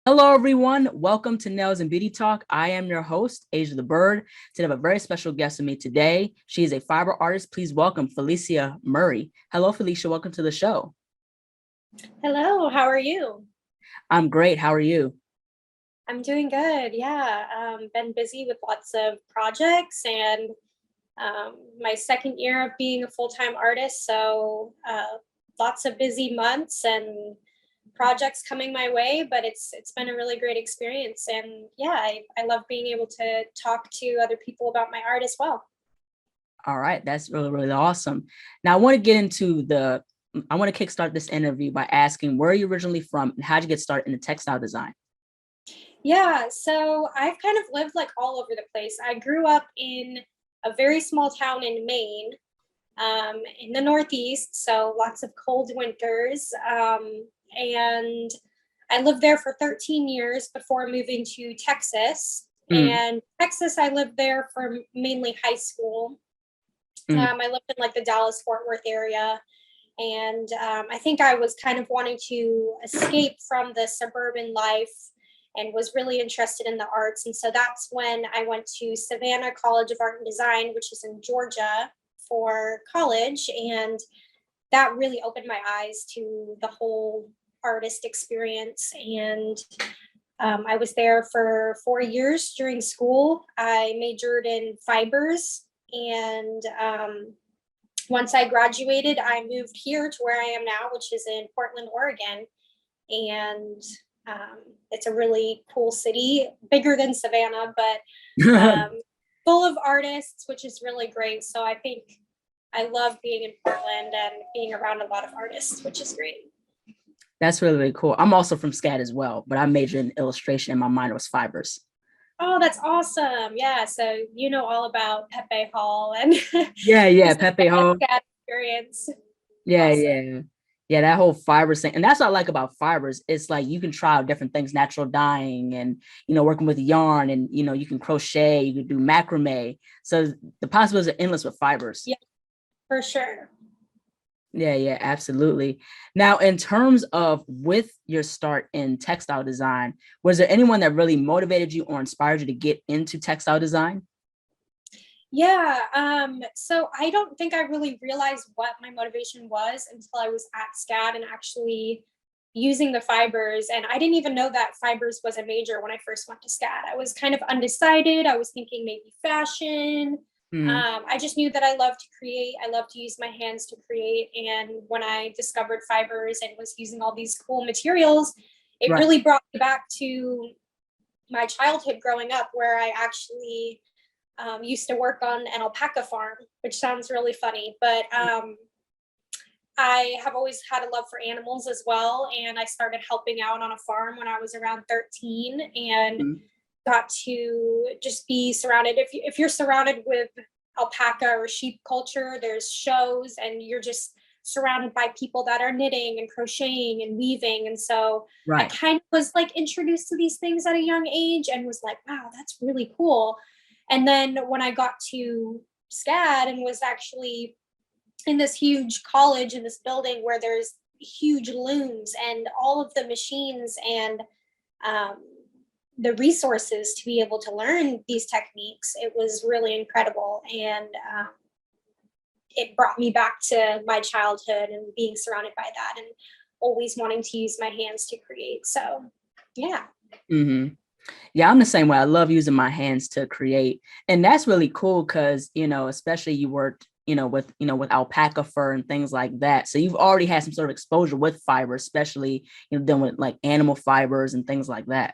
Hello, everyone. Welcome to Nails and Beauty Talk. I am your host, Asia the Bird. Today, I have a very special guest with me today. She is a fiber artist. Please welcome Felicia Murray. Hello, Felicia. Welcome to the show. Hello, how are you? I'm great. How are you? I'm doing good. Yeah, been busy with lots of projects and my second year of being a full-time artist. So lots of busy months and projects coming my way, but it's been a really great experience. And yeah, I love being able to talk to other people about my art as well. All right. That's really, really awesome. Now, I want to kickstart this interview by asking where are you originally from and how did you get started in the textile design? Yeah, so I've kind of lived like all over the place. I grew up in a very small town in Maine, in the Northeast, so lots of cold winters. And I lived there for 13 years before moving to Texas. Mm, And Texas, I lived there for mainly high school. mm, I lived in like the Dallas Fort Worth area. And I think I was kind of wanting to escape from the suburban life and was really interested in the arts. And so that's when I went to Savannah College of Art and Design, which is in Georgia, for college. And that really opened my eyes to the whole artist experience. And I was there for 4 years during school. I majored in fibers. And once I graduated, I moved here to where I am now, which is in Portland, Oregon. And it's a really cool city, bigger than Savannah, but full of artists, which is really great. So I think I love being in Portland and being around a lot of artists, which is great. That's really, really cool. I'm also from SCAD as well, but I majored in illustration and my minor was fibers. Oh, that's awesome. Yeah. So you know all about Pepe Hall and Yeah, the yeah, Pepe Hall. SCAD experience. Yeah, Awesome. yeah. Yeah, that whole fibers thing. And that's what I like about fibers. It's like you can try out different things, natural dyeing and working with yarn and you can crochet, you can do macrame. So the possibilities are endless with fibers. Yeah, for sure. Yeah, yeah, absolutely. Now, in terms of with your start in textile design, was there anyone that really motivated you or inspired you to get into textile design? Yeah. So I don't think I really realized what my motivation was until I was at SCAD and actually using the fibers. And I didn't even know that fibers was a major when I first went to SCAD. I was kind of undecided. I was thinking maybe fashion. Mm, I just knew that I love to create. I love to use my hands to create. And when I discovered fibers and was using all these cool materials, it right. really brought me back to my childhood growing up, where I actually used to work on an alpaca farm, which sounds really funny, but I have always had a love for animals as well. And I started helping out on a farm when I was around 13 and Mm, got to just be surrounded. If you're surrounded with alpaca or sheep culture, there's shows and you're just surrounded by people that are knitting and crocheting and weaving. And so I right. kind of was like introduced to these things at a young age and was like, wow, that's really cool. And then when I got to SCAD and was actually in this huge college in this building where there's huge looms and all of the machines and um, the resources to be able to learn these techniques, it was really incredible. And it brought me back to my childhood and being surrounded by that and always wanting to use my hands to create. So, yeah. Hmm. Yeah, I'm the same way. I love using my hands to create. And that's really cool because, especially you worked, with alpaca fur and things like that. So you've already had some sort of exposure with fiber, especially, dealing with like animal fibers and things like that.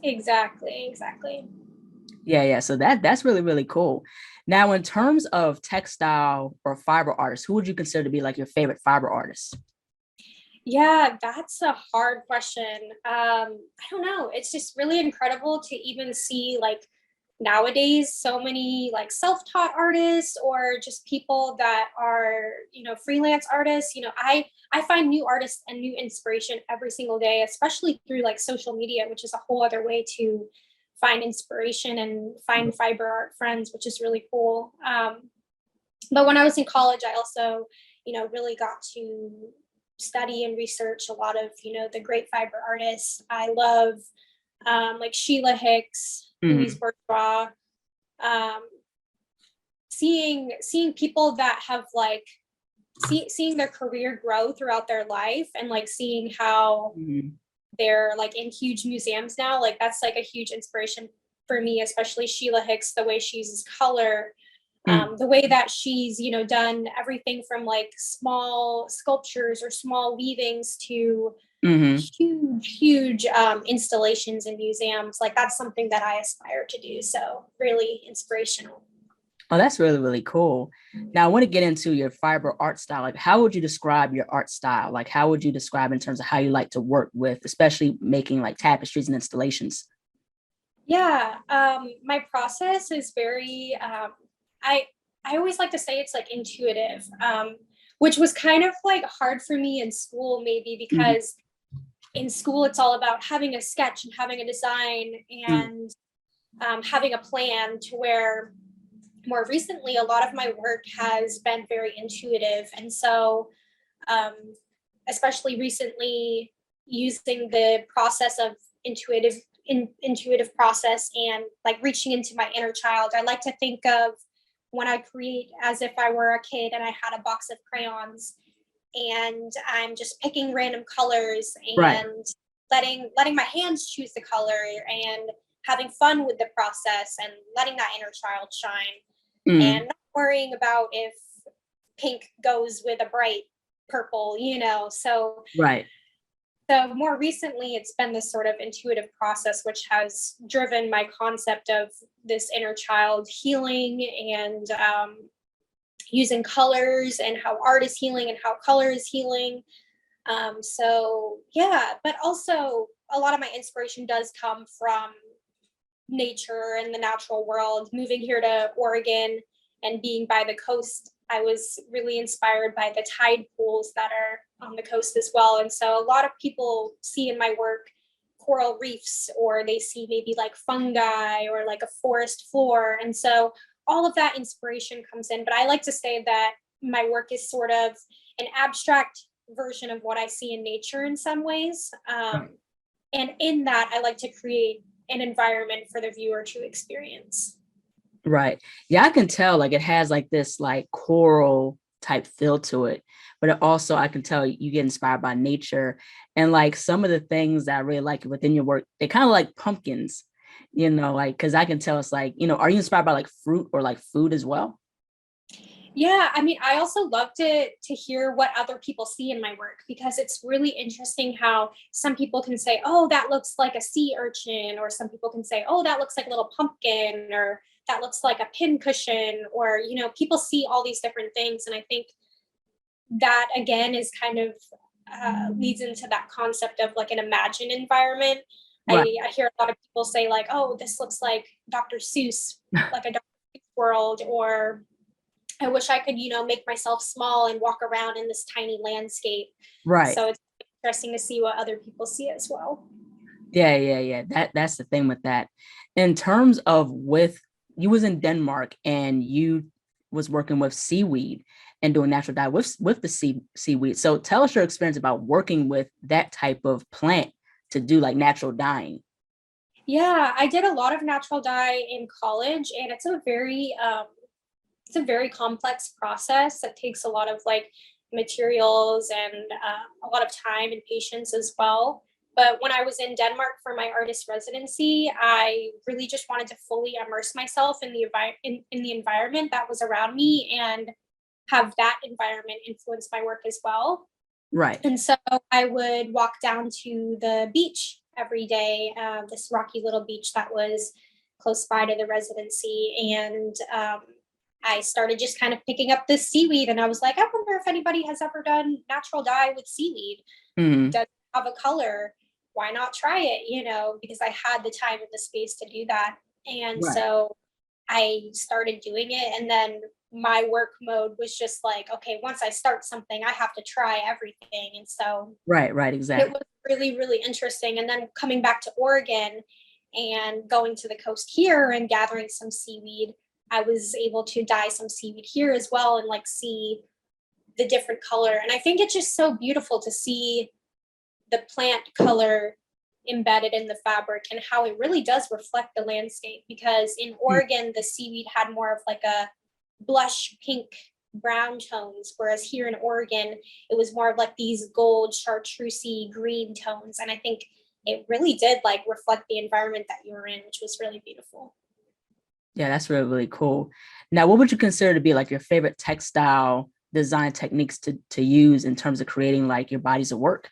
Exactly, exactly. Yeah, yeah. So that's really, really cool. Now, in terms of textile or fiber artists, who would you consider to be like your favorite fiber artist? Yeah, that's a hard question. I don't know. It's just really incredible to even see like nowadays so many like self-taught artists or just people that are, freelance artists. I find new artists and new inspiration every single day, especially through like social media, which is a whole other way to find inspiration and find fiber art friends, which is really cool. But when I was in college, I also, really got to study and research a lot of, the great fiber artists. I love like Sheila Hicks, Louise Bourgeois, um, seeing people that have like seeing their career grow throughout their life, and like seeing how they're like in huge museums now. Like that's like a huge inspiration for me, especially Sheila Hicks, the way she uses color, the way that she's, done everything from like small sculptures or small weavings to huge installations in museums. Like that's something that I aspire to do. So really inspirational. Oh, that's really, really cool. Now, I want to get into your fiber art style. Like, how would you describe your art style? Like, how would you describe in terms of how you like to work with, especially making like tapestries and installations? Yeah, my process is very, I always like to say it's like intuitive, which was kind of like hard for me in school, maybe because in school it's all about having a sketch and having a design and having a plan, to where more recently a lot of my work has been very intuitive. And so especially recently, using the process of intuitive process and like reaching into my inner child, I like to think of when I create as if I were a kid and I had a box of crayons and I'm just picking random colors and letting my hands choose the color and having fun with the process and letting that inner child shine and not worrying about if pink goes with a bright purple, so so more recently it's been this sort of intuitive process which has driven my concept of this inner child healing and using colors and how art is healing and how color is healing. So yeah, but also a lot of my inspiration does come from nature and the natural world. Moving here to Oregon and being by the coast, I was really inspired by the tide pools that are on the coast as well. And so a lot of people see in my work coral reefs, or they see maybe like fungi or like a forest floor. And so all of that inspiration comes in. But I like to say that my work is sort of an abstract version of what I see in nature in some ways. And in that, I like to create an environment for the viewer to experience. Right. Yeah, I can tell like it has like this like coral type feel to it, but it also I can tell you get inspired by nature. And like some of the things that I really like within your work, they kind of like pumpkins, like because I can tell it's like, are you inspired by like fruit or like food as well? Yeah, I mean, I also love to hear what other people see in my work, because it's really interesting how some people can say, "Oh, that looks like a sea urchin," or some people can say, "Oh, that looks like a little pumpkin," or "That looks like a pin cushion," or people see all these different things, and I think that again is kind of leads into that concept of like an imagined environment. Right. I hear a lot of people say like, "Oh, this looks like Dr. Seuss, like a Dr. Seuss world," or I wish I could, make myself small and walk around in this tiny landscape. Right. So it's interesting to see what other people see as well. Yeah. That's the thing with that. In terms of you was in Denmark and you was working with seaweed and doing natural dye with the seaweed. So tell us your experience about working with that type of plant to do like natural dyeing. Yeah, I did a lot of natural dye in college, and it's a very complex process that takes a lot of like materials and a lot of time and patience as well. But when I was in Denmark for my artist residency, I really just wanted to fully immerse myself in in the environment that was around me and have that environment influence my work as well. Right. And so I would walk down to the beach every day, this rocky little beach that was close by to the residency. And I started just kind of picking up this seaweed. And I was like, I wonder if anybody has ever done natural dye with seaweed. Does it have a color? Why not try it? Because I had the time and the space to do that. And so I started doing it. And then my work mode was just like, okay, once I start something, I have to try everything. And so Right, it exactly. was really, really interesting. And then coming back to Oregon and going to the coast here and gathering some seaweed, I was able to dye some seaweed here as well and like see the different color. And I think it's just so beautiful to see the plant color embedded in the fabric and how it really does reflect the landscape, because in Oregon, the seaweed had more of like a blush pink brown tones, whereas here in Oregon, it was more of like these gold chartreusey green tones. And I think it really did like reflect the environment that you were in, which was really beautiful. Yeah, that's really, really cool. Now, what would you consider to be like your favorite textile design techniques to use in terms of creating like your bodies of work?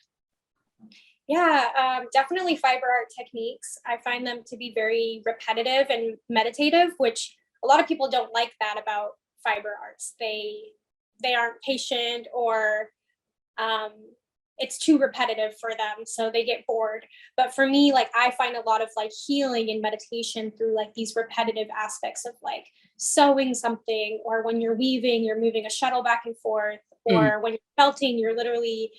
Yeah, definitely fiber art techniques. I find them to be very repetitive and meditative, which a lot of people don't like that about fiber arts. They aren't patient, or um, it's too repetitive for them, so they get bored. But for me, like I find a lot of like healing and meditation through like these repetitive aspects of like sewing something, or when you're weaving, you're moving a shuttle back and forth, or when you're felting, you're literally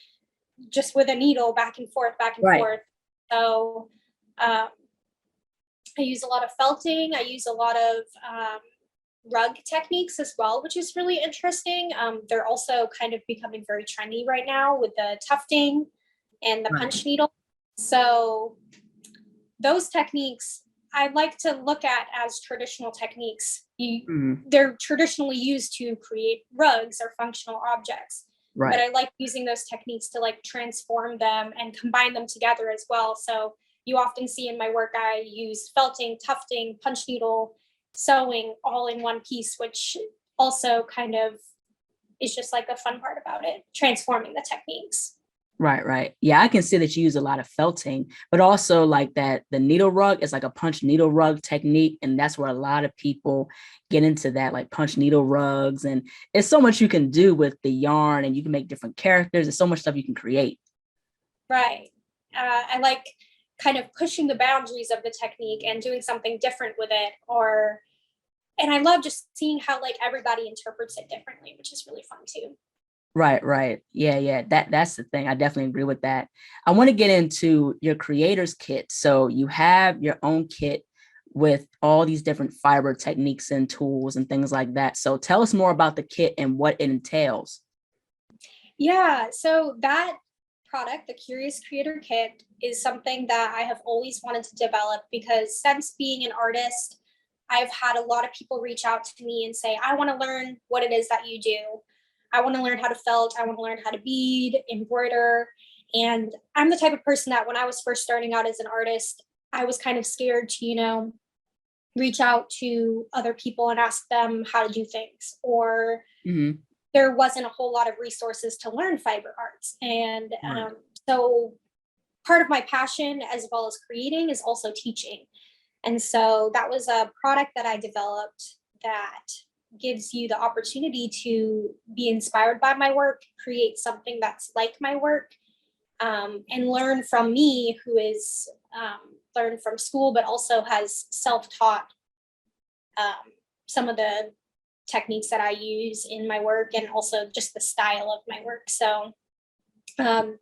just with a needle back and forth, back and Right. forth. So I use a lot of felting. I use a lot of rug techniques as well, which is really interesting. They're also kind of becoming very trendy right now with the tufting and the punch needle. So those techniques I like to look at as traditional techniques. They're traditionally used to create rugs or functional objects. Right. But I like using those techniques to like transform them and combine them together as well. So you often see in my work, I use felting, tufting, punch needle, sewing all in one piece, which also kind of is just like the fun part about it, transforming the techniques. Right, right. Yeah, I can see that you use a lot of felting, but also like that the needle rug is like a punch needle rug technique. And that's where a lot of people get into that, like punch needle rugs. And it's so much you can do with the yarn, and you can make different characters. There's so much stuff you can create. Right. I like kind of pushing the boundaries of the technique and doing something different with it, and I love just seeing how like everybody interprets it differently, which is really fun too. Right, right. Yeah, yeah. That's the thing. I definitely agree with that. I want to get into your creator's kit. So you have your own kit with all these different fiber techniques and tools and things like that. So tell us more about the kit and what it entails. Yeah, so that product, the Curious Creator Kit, is something that I have always wanted to develop, because since being an artist, I've had a lot of people reach out to me and say, I want to learn what it is that you do. I want to learn how to felt. I want to learn how to bead, embroider. And I'm the type of person that when I was first starting out as an artist, I was kind of scared to, reach out to other people and ask them how to do things, or there wasn't a whole lot of resources to learn fiber arts. And so part of my passion, as well as creating, is also teaching. And so that was a product that I developed that gives you the opportunity to be inspired by my work, create something that's like my work, and learn from me, who is learned from school, but also has self-taught some of the techniques that I use in my work, and also just the style of my work. So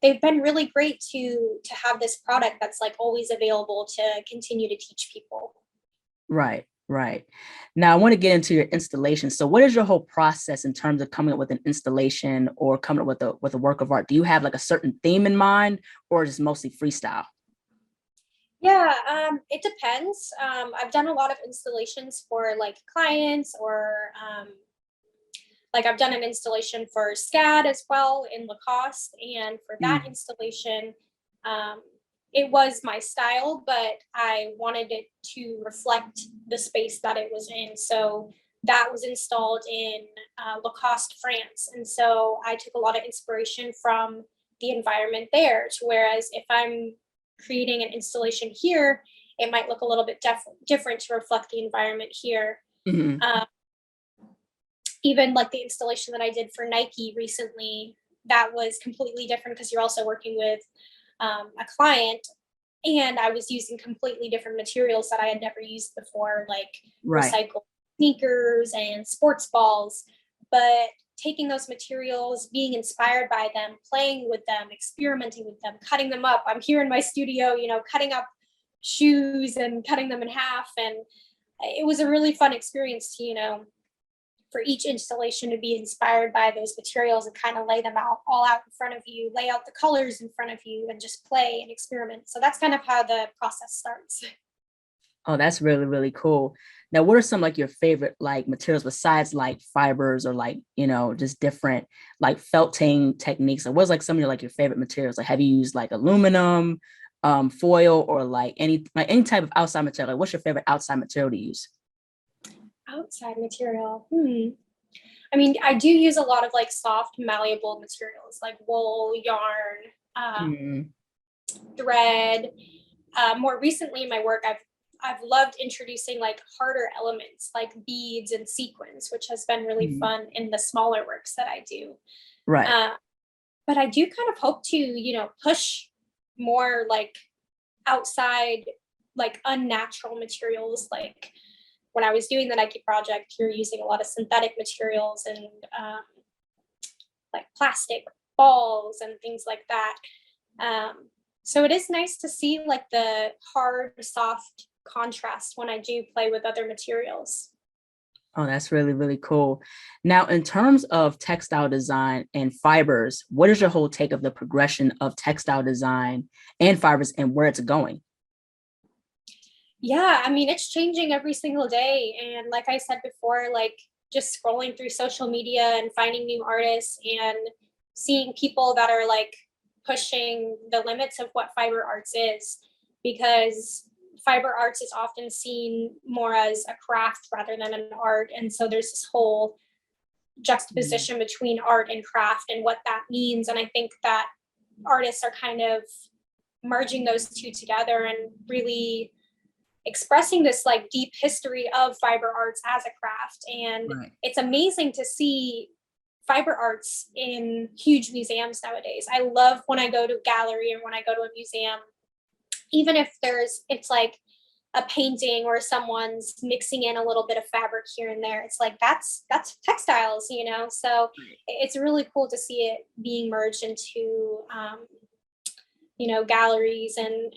they've been really great to have this product that's like always available to continue to teach people. Right, right. Now I want to get into your installation. So what is your whole process in terms of coming up with an installation or coming up with a work of art? Do you have like a certain theme in mind, or is it mostly freestyle? Yeah, it depends. I've done a lot of installations for like clients, or like I've done an installation for SCAD as well in Lacoste. And for that installation, it was my style, but I wanted it to reflect the space that it was in. So that was installed in Lacoste, France. And so I took a lot of inspiration from the environment there. To whereas if I'm creating an installation here, it might look a little bit different to reflect the environment here. Even like the installation that I did for Nike recently, that was completely different, because you're also working with a client, and I was using completely different materials that I had never used before, like recycled sneakers and sports balls. But taking those materials, being inspired by them, playing with them, experimenting with them, cutting them up. I'm here in my studio, cutting up shoes and cutting them in half. And it was a really fun experience to, for each installation to be inspired by those materials and kind of lay them out all out in front of you, lay out the colors in front of you, and just play and experiment. So that's kind of how the process starts. Oh, that's really, really cool. Now, what are some like your favorite like materials besides like fibers or like, just different like felting techniques? Or what's like some of your like your favorite materials? Like have you used like aluminum, foil, or like any type of outside material? Like what's your favorite outside material to use? Outside material. I mean, I do use a lot of like soft, malleable materials like wool, yarn, Mm, thread. More recently in my work, I've loved introducing like harder elements like beads and sequins, which has been really mm, fun in the smaller works that I do. right. Uh, but I do kind of hope to, push more like outside, like unnatural materials. Like when I was doing the Nike project, you're using a lot of synthetic materials and like plastic balls and things like that. So it is nice to see like the hard, soft contrast when I do play with other materials. Oh, that's really, really cool. Now, in terms of textile design and fibers, what is your whole take of the progression of textile design and fibers and where it's going? Yeah, I mean, it's changing every single day. And like I said before, like just scrolling through social media and finding new artists and seeing people that are like pushing the limits of what fiber arts is, because fiber arts is often seen more as a craft rather than an art. And so there's this whole Mm, juxtaposition between art and craft and what that means. And I think that artists are kind of merging those two together and really expressing this like deep history of fiber arts as a craft. And right. it's amazing to see fiber arts in huge museums nowadays. I love when I go to a gallery or when I go to a museum, even if it's like a painting or someone's mixing in a little bit of fabric here and there. It's like that's textiles, So it's really cool to see it being merged into galleries and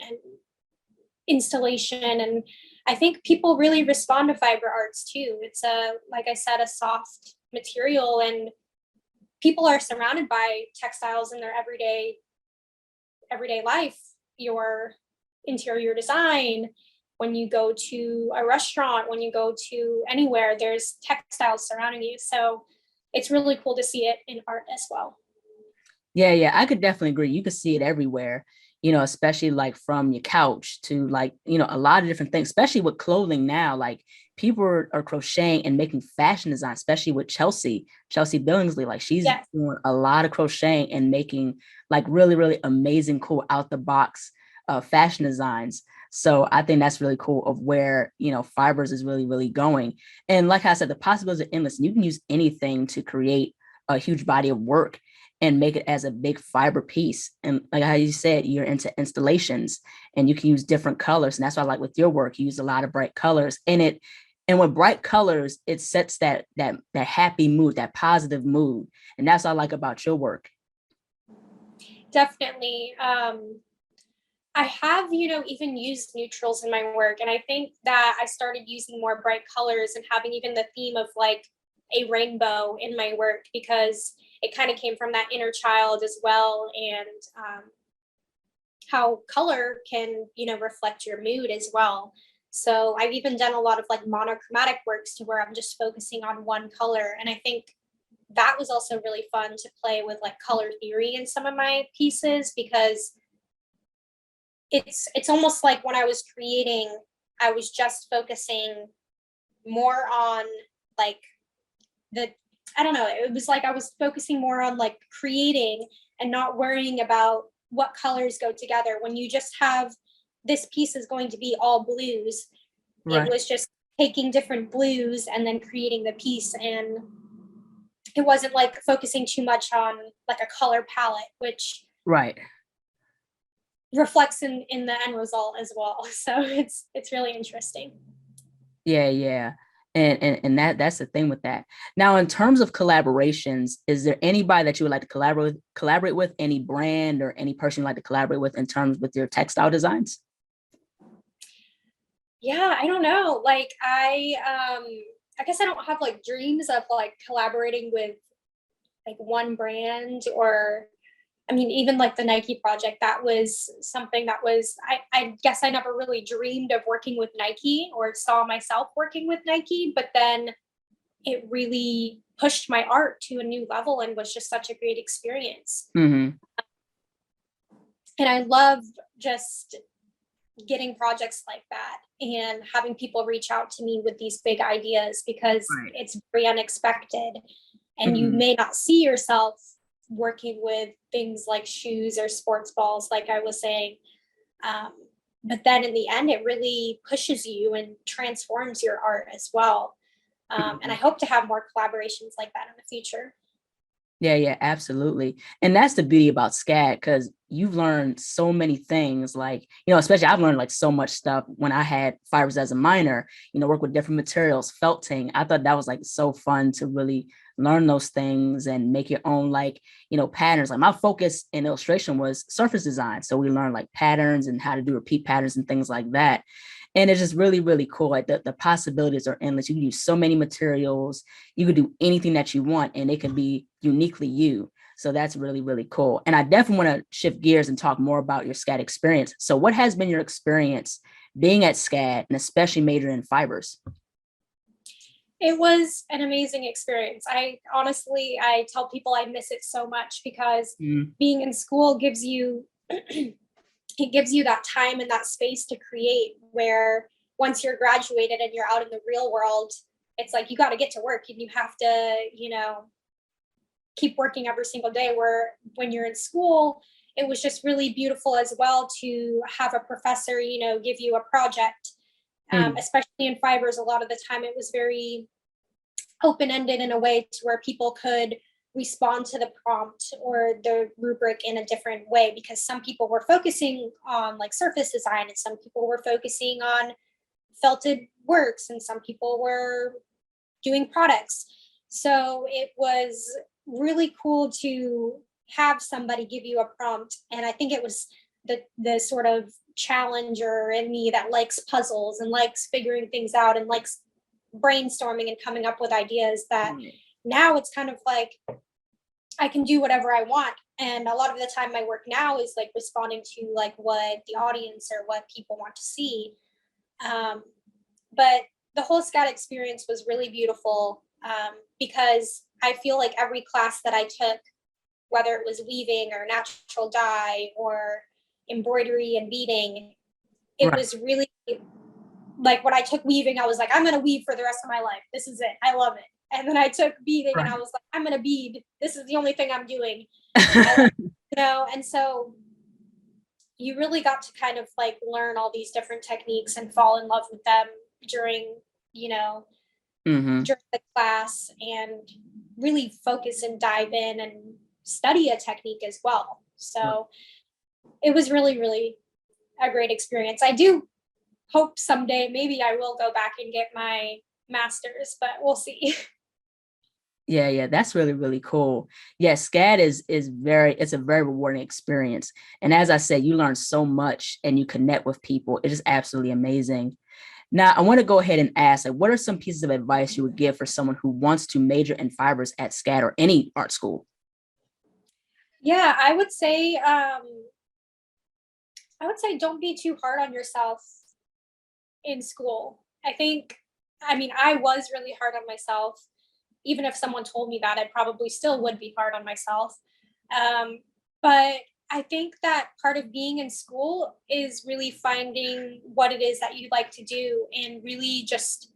installation. And I think people really respond to fiber arts too. It's like I said, a soft material, and people are surrounded by textiles in their everyday life. Your interior design, when you go to a restaurant, when you go to anywhere, there's textiles surrounding you. So it's really cool to see it in art as well. Yeah, yeah, I could definitely agree. You could see it everywhere, especially like from your couch to like, a lot of different things, especially with clothing now. Like people are crocheting and making fashion design, especially with Chelsea Billingsley. Like she's Yes. doing a lot of crocheting and making like really, really amazing, cool out the box fashion designs. So I think that's really cool of where, fibers is really, really going. And like I said, the possibilities are endless. You can use anything to create a huge body of work and make it as a big fiber piece. And like how you said, you're into installations and you can use different colors. And that's why I like with your work, you use a lot of bright colors in it. And with bright colors, it sets that happy mood, that positive mood. And that's what I like about your work. Definitely. I have, even used neutrals in my work. And I think that I started using more bright colors and having even the theme of like a rainbow in my work, because it kind of came from that inner child as well. And how color can, reflect your mood as well. So I've even done a lot of like monochromatic works to where I'm just focusing on one color. And I think that was also really fun to play with like color theory in some of my pieces, because it's almost like when I was creating, I was just focusing more on like the I don't know, it was like I was focusing more on like creating and not worrying about what colors go together. When you just have this piece is going to be all blues, it Right. was just taking different blues and then creating the piece. And it wasn't like focusing too much on like a color palette, which Right. reflects in the end result as well. So it's really interesting. Yeah, yeah. And that's the thing with that. Now, in terms of collaborations, is there anybody that you would like to collaborate with, any brand or any person you'd like to collaborate with in terms with your textile designs? Yeah, I don't know. Like I guess I don't have like dreams of like collaborating with like one brand, or I mean, even like the Nike project, that was something that was, I guess I never really dreamed of working with Nike or saw myself working with Nike, but then it really pushed my art to a new level and was just such a great experience. Mm-hmm. And I love just getting projects like that and having people reach out to me with these big ideas, because Right. it's very unexpected and you Mm-hmm. may not see yourself working with things like shoes or sports balls, like I was saying. Um, but then in the end, it really pushes you and transforms your art as well. And I hope to have more collaborations like that in the future. Yeah, yeah, absolutely. And that's the beauty about SCAD, because you've learned so many things. Like, especially I've learned like so much stuff when I had fibers as a minor, work with different materials, felting. I thought that was like so fun to really learn those things and make your own, like, patterns. Like my focus in illustration was surface design. So we learned like patterns and how to do repeat patterns and things like that. And it's just really, really cool. Like the possibilities are endless. You can use so many materials. You could do anything that you want, and it can be uniquely you. So that's really, really cool. And I definitely want to shift gears and talk more about your SCAD experience. So what has been your experience being at SCAD, and especially majoring in fibers? It was an amazing experience. I tell people I miss it so much, because Mm, being in school gives you it gives you that time and that space to create, where once you're graduated and you're out in the real world, it's like you got to get to work and you have to, keep working every single day. Where when you're in school, it was just really beautiful as well to have a professor, give you a project. mm, Especially in fibers, a lot of the time it was very open-ended in a way to where people could respond to the prompt or the rubric in a different way, because some people were focusing on like surface design and some people were focusing on felted works and some people were doing products. So it was really cool to have somebody give you a prompt, and I think it was the sort of challenger in me that likes puzzles and likes figuring things out and likes brainstorming and coming up with ideas, that mm, now it's kind of like I can do whatever I want. And a lot of the time my work now is like responding to like what the audience or what people want to see. Um, but the whole SCAD experience was really beautiful, because I feel like every class that I took, whether it was weaving or natural dye or embroidery and beading, it right, was really like when I took weaving, I was like, I'm going to weave for the rest of my life. This is it. I love it. And then I took beading and I right. was like, I'm going to bead. This is the only thing I'm doing. I love, and so you really got to kind of like learn all these different techniques and fall in love with them during, you know, Hmm. during the class, and really focus and dive in and study a technique as well. So it was really, really a great experience. I do hope someday maybe I will go back and get my master's, but we'll see. Yeah, yeah, that's really, really cool. Yeah, SCAD it's a very rewarding experience. And as I said, you learn so much and you connect with people. It is absolutely amazing. Now, I want to go ahead and ask, like, what are some pieces of advice you would give for someone who wants to major in fibers at SCAD or any art school? Yeah, I would say don't be too hard on yourself in school. I mean, I was really hard on myself. Even if someone told me that, I probably still would be hard on myself. Um, but I think that part of being in school is really finding what it is that you like to do and really just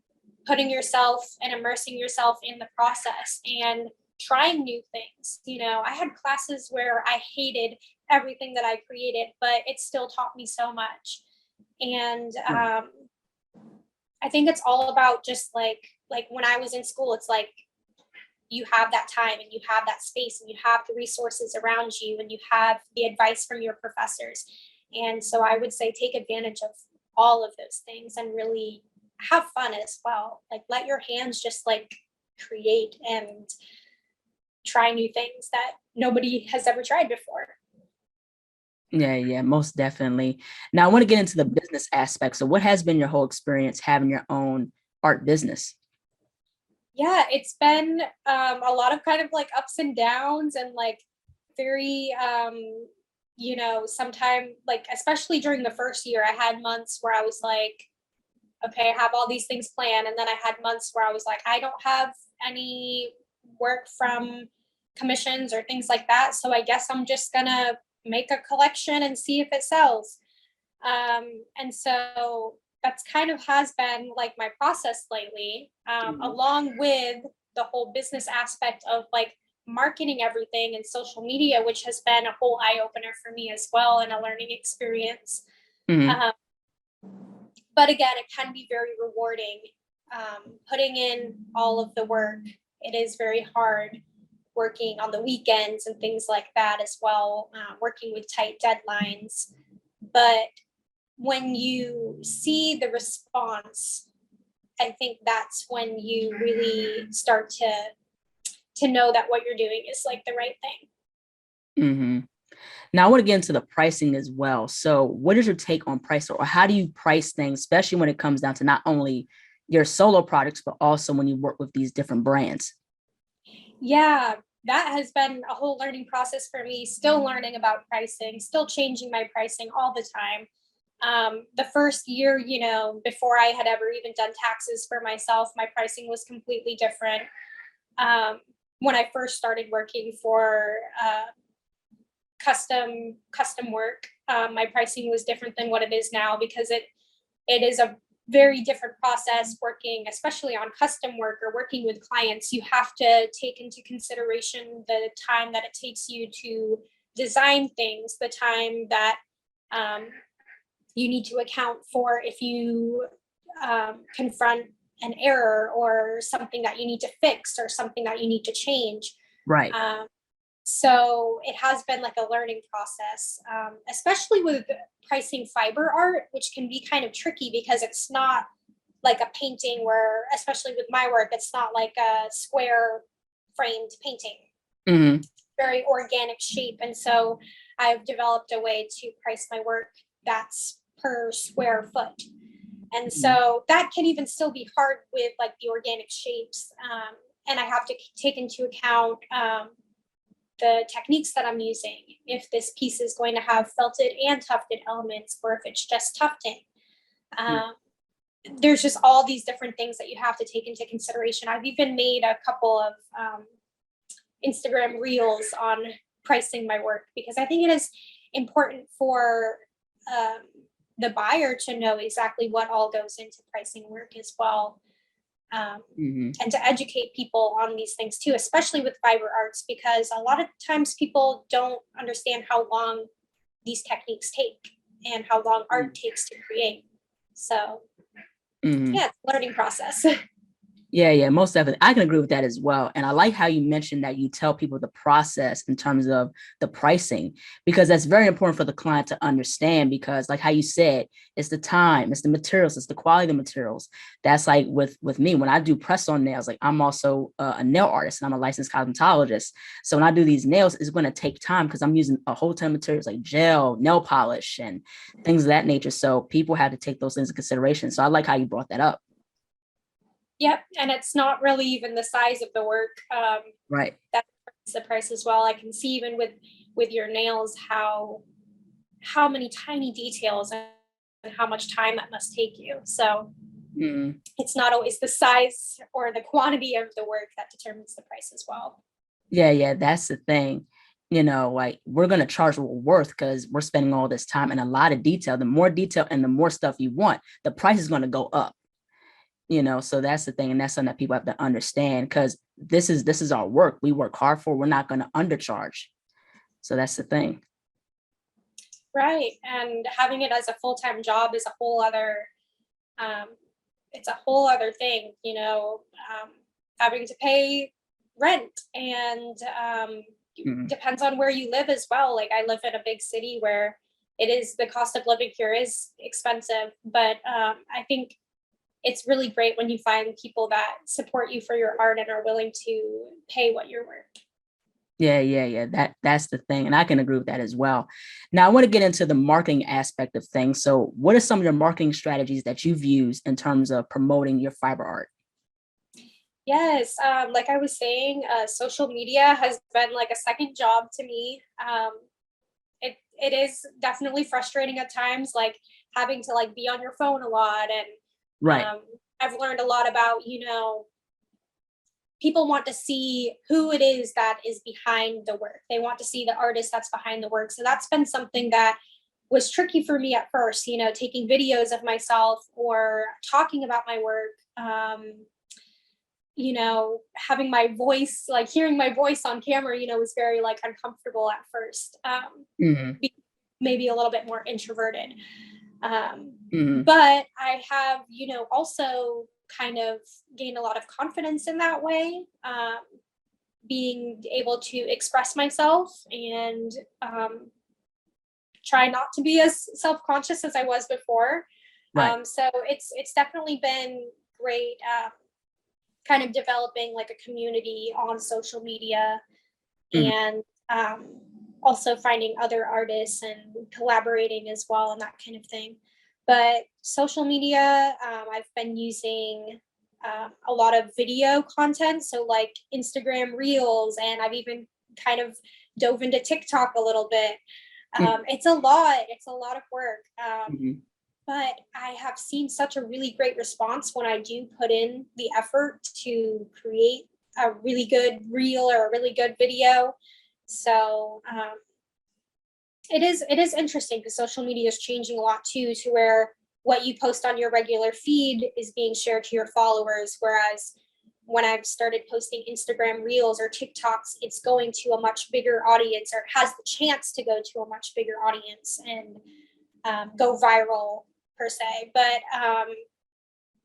putting yourself and immersing yourself in the process and trying new things. I had classes where I hated everything that I created, but it still taught me so much. And Right. I think it's all about just like when I was in school, it's like you have that time and you have that space and you have the resources around you and you have the advice from your professors. And so I would say take advantage of all of those things and really have fun as well. Like let your hands just like create and try new things that nobody has ever tried before. Yeah, yeah, most definitely. Now, I want to get into the business aspect. So, what has been your whole experience having your own art business? Yeah, it's been a lot of kind of like ups and downs, and like very sometime, like especially during the first year, I had months where I was like, okay, I have all these things planned, and then I had months where I was like, I don't have any work from commissions or things like that, so I guess I'm just gonna make a collection and see if it sells. And so that's kind of has been like my process lately, Mhm. along with the whole business aspect of like marketing everything and social media, which has been a whole eye opener for me as well, and a learning experience. Mhm. Um, but again, it can be very rewarding, putting in all of the work. It is very hard working on the weekends and things like that as well, working with tight deadlines. But when you see the response, I think that's when you really start to know that what you're doing is like the right thing. Hmm. Now I want to get into the pricing as well. So what is your take on price, or how do you price things, especially when it comes down to not only your solo products, but also when you work with these different brands? Yeah, that has been a whole learning process for me. Still learning about pricing, still changing my pricing all the time. The first year, before I had ever even done taxes for myself, my pricing was completely different. Um, when I first started working for custom work, my pricing was different than what it is now, because it is a very different process working, especially on custom work or working with clients. You have to take into consideration the time that it takes you to design things, the time that um, you need to account for if you confront an error or something that you need to fix or something that you need to change. Right. Um, so it has been like a learning process, especially with pricing fiber art, which can be kind of tricky because it's not like a painting where, especially with my work, it's not like a square framed painting, Hmm. very organic shape. And so I've developed a way to price my work that's per square foot. And so that can even still be hard with like the organic shapes. And I have to take into account the techniques that I'm using, if this piece is going to have felted and tufted elements, or if it's just tufting. Um, there's just all these different things that you have to take into consideration. I've even made a couple of Instagram reels on pricing my work, because I think it is important for um, the buyer to know exactly what all goes into pricing work as well. Hmm. And to educate people on these things too, especially with fiber arts, because a lot of times people don't understand how long these techniques take and how long art takes to create. So Hmm. yeah, it's a learning process. Yeah, most definitely. I can agree with that as well. And I like how you mentioned that you tell people the process in terms of the pricing, because that's very important for the client to understand. Because, like how you said, it's the time, it's the materials, it's the quality of the materials. That's like with me when I do press on nails. Like I'm also a nail artist and I'm a licensed cosmetologist. So when I do these nails, it's going to take time because I'm using a whole ton of materials like gel, nail polish, and things of that nature. So people have to take those things into consideration. So I like how you brought that up. Yep, and it's not really even the size of the work. Right. That's the price as well. I can see even with your nails how many tiny details and how much time that must take you. So Mm. it's not always the size or the quantity of the work that determines the price as well. Yeah, that's the thing. Like we're gonna charge what we're worth because we're spending all this time and a lot of detail. The more detail and the more stuff you want, the price is gonna go up. So that's the thing, and that's something that people have to understand because this is our work. We work hard for. We're not gonna undercharge. So that's the thing. Right. And having it as a full-time job is a whole other um, it's a whole other thing, having to pay rent, and Mhm. depends on where you live as well. Like I live in a big city where it is, the cost of living here is expensive, but I think it's really great when you find people that support you for your art and are willing to pay what you're worth. Yeah. That's the thing, and I can agree with that as well. Now, I want to get into the marketing aspect of things. So, what are some of your marketing strategies that you've used in terms of promoting your fiber art? Yes, like I was saying, social media has been like a second job to me. It is definitely frustrating at times, like having to like be on your phone a lot, and Right. I've learned a lot about, people want to see who it is that is behind the work. They want to see the artist that's behind the work. So that's been something that was tricky for me at first, taking videos of myself or talking about my work. Having my voice, like hearing my voice on camera, was very like uncomfortable at first. Hmm. Maybe a little bit more introverted. Hmm. But I have, also kind of gained a lot of confidence in that way, being able to express myself and try not to be as self-conscious as I was before. Right. So it's definitely been great, kind of developing like a community on social media, Hmm. and also finding other artists and collaborating as well and that kind of thing. But social media, I've been using a lot of video content, so like Instagram Reels, and I've even kind of dove into TikTok a little bit. It's a lot. It's a lot of work. Hmm. But I have seen such a really great response when I do put in the effort to create a really good reel or a really good video. So it is interesting because social media is changing a lot too, to where what you post on your regular feed is being shared to your followers, whereas when I've started posting Instagram Reels or TikToks, it's going to a much bigger audience, or has the chance to go to a much bigger audience and go viral per se. But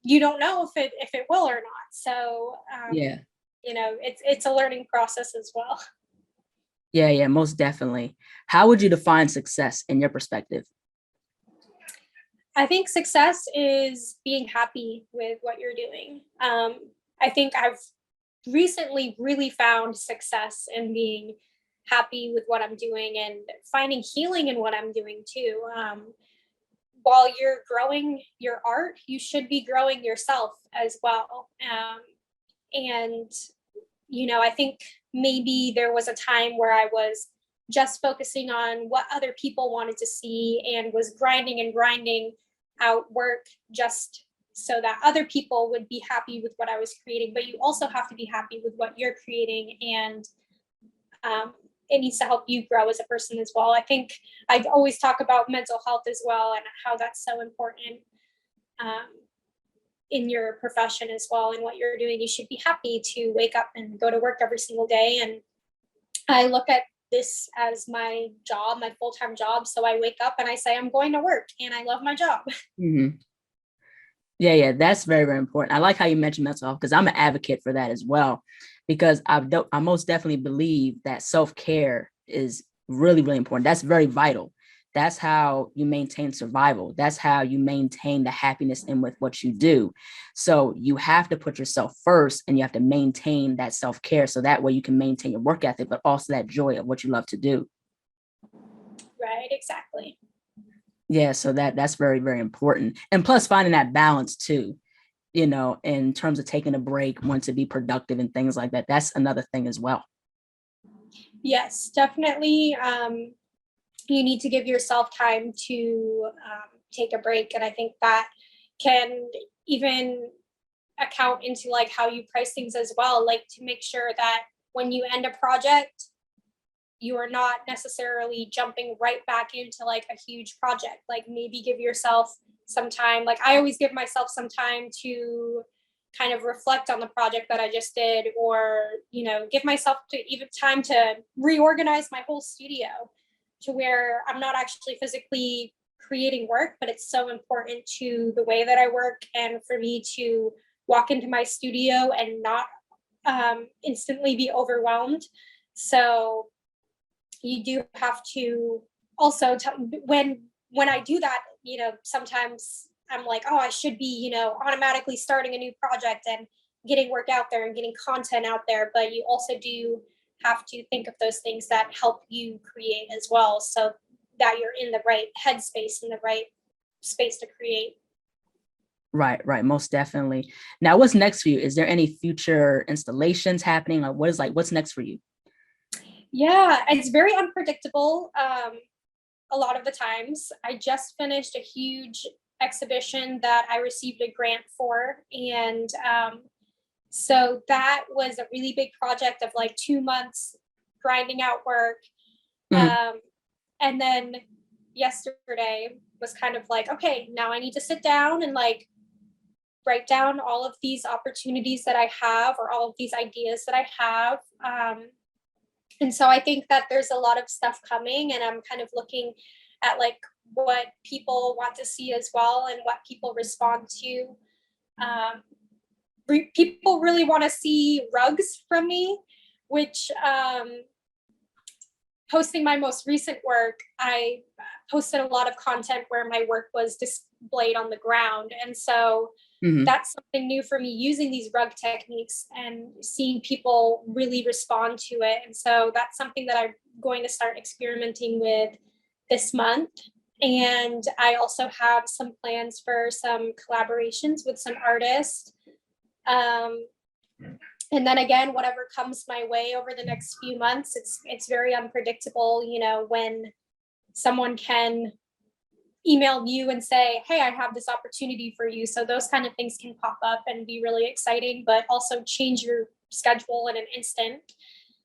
you don't know if it will or not. So Yeah. it's a learning process as well. Yeah. Yeah. Most definitely. How would you define success in your perspective? I think success is being happy with what you're doing. I think I've recently really found success in being happy with what I'm doing and finding healing in what I'm doing too. While you're growing your art, you should be growing yourself as well. And I think maybe there was a time where I was just focusing on what other people wanted to see and was grinding and grinding out work just so that other people would be happy with what I was creating. But you also have to be happy with what you're creating, and it needs to help you grow as a person as well. I think I always talk about mental health as well and how that's so important. Um, in your profession as well and what you're doing, you should be happy to wake up and go to work every single day. And I look at this as my job, my full-time job. So I wake up and I say I'm going to work and I love my job. Hmm. Yeah, yeah, that's very, very important. I like how you mentioned mental health because I'm an advocate for that as well, because I most definitely believe that self-care is really, really important. That's very vital. That's how you maintain survival. That's how you maintain the happiness in with what you do. So you have to put yourself first and you have to maintain that self-care so that way you can maintain your work ethic, but also that joy of what you love to do. Right, exactly. Yeah, so that's very, very important. And plus finding that balance too, in terms of taking a break, want to be productive and things like that. That's another thing as well. Yes, definitely. You need to give yourself time to take a break. And I think that can even account into like how you price things as well, like to make sure that when you end a project, you are not necessarily jumping right back into like a huge project. Like maybe give yourself some time. Like I always give myself some time to kind of reflect on the project that I just did, or give myself to even time to reorganize my whole studio to where I'm not actually physically creating work, but it's so important to the way that I work and for me to walk into my studio and not instantly be overwhelmed. So you do have to also when I do that, sometimes I'm like, oh, I should be, automatically starting a new project and getting work out there and getting content out there. But you also do have to think of those things that help you create as well, so that you're in the right headspace, in the right space to create. Right, right, most definitely. Now, what's next for you? Is there any future installations happening? Like, what's next for you? Yeah, it's very unpredictable. A lot of the times, I just finished a huge exhibition that I received a grant for, and so that was a really big project of like 2 months grinding out work. Mhm. Um, and then yesterday was kind of like, okay, now I need to sit down and like write down all of these opportunities that I have or all of these ideas that I have. And so I think that there's a lot of stuff coming, and I'm kind of looking at like what people want to see as well and what people respond to. Um, People really want to see rugs from me, which posting my most recent work, I posted a lot of content where my work was displayed on the ground. And so Mhm. that's something new for me, using these rug techniques and seeing people really respond to it. And so that's something that I'm going to start experimenting with this month. And I also have some plans for some collaborations with some artists. Um, and then again, whatever comes my way over the next few months, it's very unpredictable, you know, when someone can email you and say, hey, I have this opportunity for you. So those kind of things can pop up and be really exciting, but also change your schedule in an instant.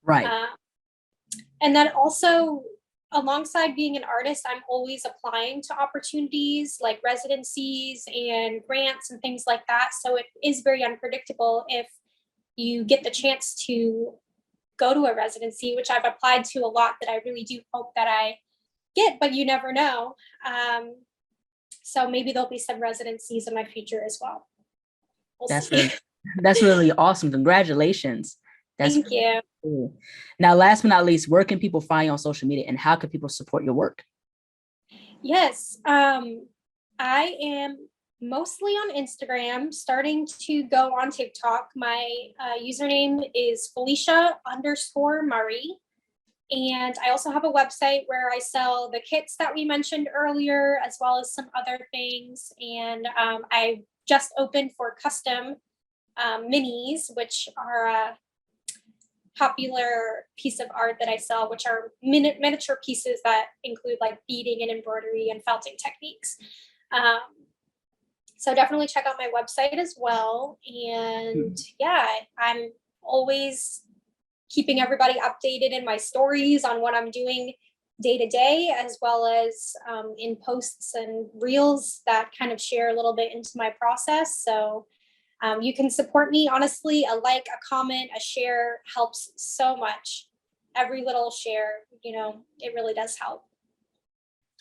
Right. uh, and then also, alongside being an artist, I'm always applying to opportunities like residencies and grants and things like that. So it is very unpredictable if you get the chance to go to a residency, which I've applied to a lot that I really do hope that I get, but you never know. So maybe there'll be some residencies in my future as well. We'll That's see. really that's really awesome. Congratulations. That's Thank really you. cool. Now, last but not least, where can people find you on social media and how can people support your work? Yes, I am mostly on Instagram, starting to go on TikTok. My username is Felicia_Murray. And I also have a website where I sell the kits that we mentioned earlier, as well as some other things. And I just opened for custom minis, which are a popular piece of art that I sell, which are miniature pieces that include like beading and embroidery and felting techniques. Um, so definitely check out my website as well. And yeah, I'm always keeping everybody updated in my stories on what I'm doing day to day, as well as in posts and reels that kind of share a little bit into my process. So you can support me. Honestly, a like, a comment, a share helps so much. Every little share, you know, it really does help.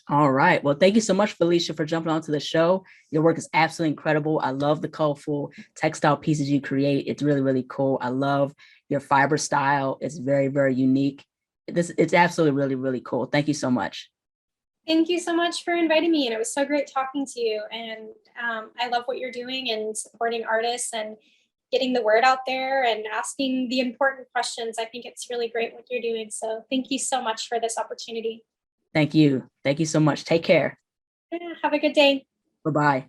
All right. Well, thank you so much, Felicia, for jumping onto the show. Your work is absolutely incredible. I love the colorful textile pieces you create. It's really, really cool. I love your fiber style. It's very, very unique. It's absolutely really, really cool. Thank you so much. Thank you so much for inviting me. And it was so great talking to you. And I love what you're doing and supporting artists and getting the word out there and asking the important questions. I think it's really great what you're doing. So thank you so much for this opportunity. Thank you. Thank you so much. Take care. Yeah, have a good day. Bye-bye.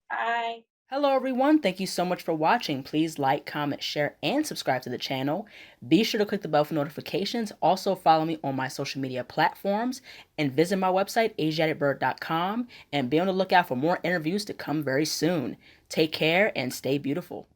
Bye. Hello, everyone. Thank you so much for watching. Please like, comment, share, and subscribe to the channel. Be sure to click the bell for notifications. Also, follow me on my social media platforms and visit my website, asiaticbird.com, and be on the lookout for more interviews to come very soon. Take care and stay beautiful.